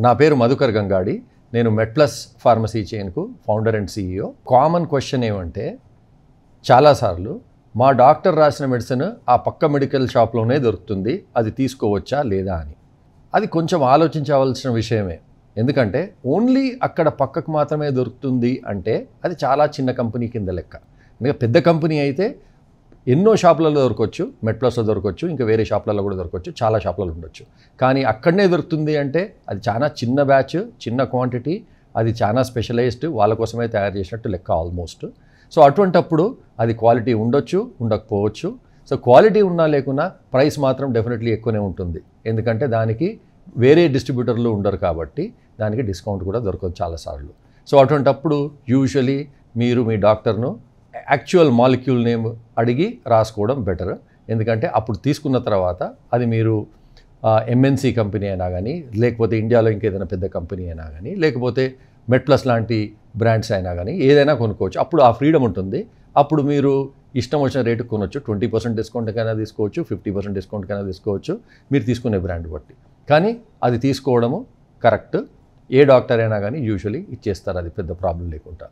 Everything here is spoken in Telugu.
నా పేరు మధుకర్ గంగాడి. నేను మెడ్ప్లస్ ఫార్మసీ చైన్కు founder and CEO. Common question ఏమంటే చాలాసార్లు మా డాక్టర్ రాసిన మెడిసిన్ ఆ పక్క మెడికల్ షాప్లోనే దొరుకుతుంది, అది తీసుకోవచ్చా లేదా అని. అది కొంచెం ఆలోచించవలసిన విషయమే. ఎందుకంటే ఓన్లీ అక్కడ పక్కకు మాత్రమే దొరుకుతుంది అంటే అది చాలా చిన్న కంపెనీ కింద లెక్క. ఇంకా పెద్ద కంపెనీ అయితే ఎన్నో షాపులలో దొరకవచ్చు, మెడ్ప్లస్లో దొరకవచ్చు, ఇంకా వేరే షాపులలో కూడా దొరకవచ్చు, చాలా షాపులలో ఉండొచ్చు. కానీ అక్కడనే దొరుకుతుంది అంటే అది చాలా చిన్న బ్యాచ్, చిన్న క్వాంటిటీ, అది చాలా స్పెషలైజ్డ్, వాళ్ళ కోసమే తయారు చేసినట్టు లెక్క ఆల్మోస్ట్. సో అటువంటప్పుడు అది క్వాలిటీ ఉండొచ్చు, ఉండకపోవచ్చు. సో క్వాలిటీ ఉన్నా లేకున్నా ప్రైస్ మాత్రం డెఫినెట్లీ ఎక్కువనే ఉంటుంది. ఎందుకంటే దానికి వేరే డిస్ట్రిబ్యూటర్లు ఉండరు కాబట్టి దానికి డిస్కౌంట్ కూడా దొరకదు చాలాసార్లు. సో అటువంటప్పుడు యూజువలీ మీరు మీ డాక్టర్ను యాక్చువల్ మాలిక్యూల్ నేమ్ అడిగి రాసుకోవడం బెటర్. ఎందుకంటే అప్పుడు తీసుకున్న తర్వాత అది మీరు MNC కంపెనీ అయినా కానీ, లేకపోతే ఇండియాలో ఇంకేదైనా పెద్ద కంపెనీ అయినా కానీ, లేకపోతే మెడ్ప్లస్ లాంటి బ్రాండ్స్ అయినా కానీ ఏదైనా కొనుక్కోవచ్చు. అప్పుడు ఆ ఫ్రీడమ్ ఉంటుంది. అప్పుడు మీరు ఇష్టం వచ్చిన రేటు కొనవచ్చు. 20% డిస్కౌంట్కైనా తీసుకోవచ్చు, 50% డిస్కౌంట్కైనా తీసుకోవచ్చు, మీరు తీసుకునే బ్రాండ్ బట్టి. కానీ అది తీసుకోవడము కరెక్ట్. ఏ డాక్టర్ అయినా కానీ యూజువలీ ఇచ్చేస్తారు, అది పెద్ద ప్రాబ్లం లేకుండా.